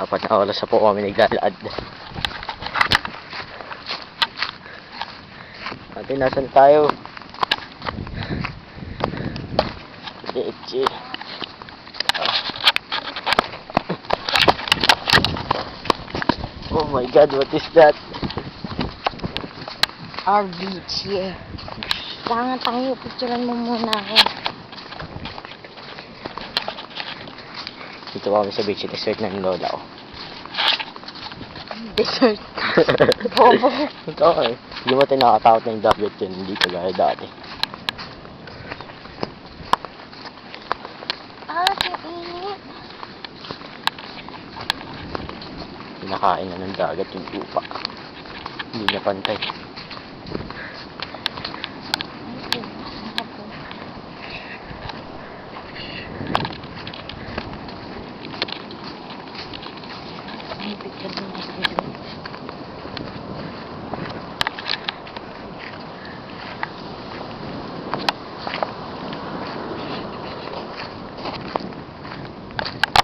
apat na oras na po kami naglalakad. Ate, nasan tayo? Deche. Oh my God, what is that? Our beach, yeah. Kailangan tayo, picturean mo muna ako. Dito kami sa beach, desert ng lola ko. Desert. Bobo. Ito okay. Hindi mo tayo nakakatakot na yung dagat yun, hindi kagaya dati. Kainit. Pinakain na ng dagat yung lupa. Hindi na pantay.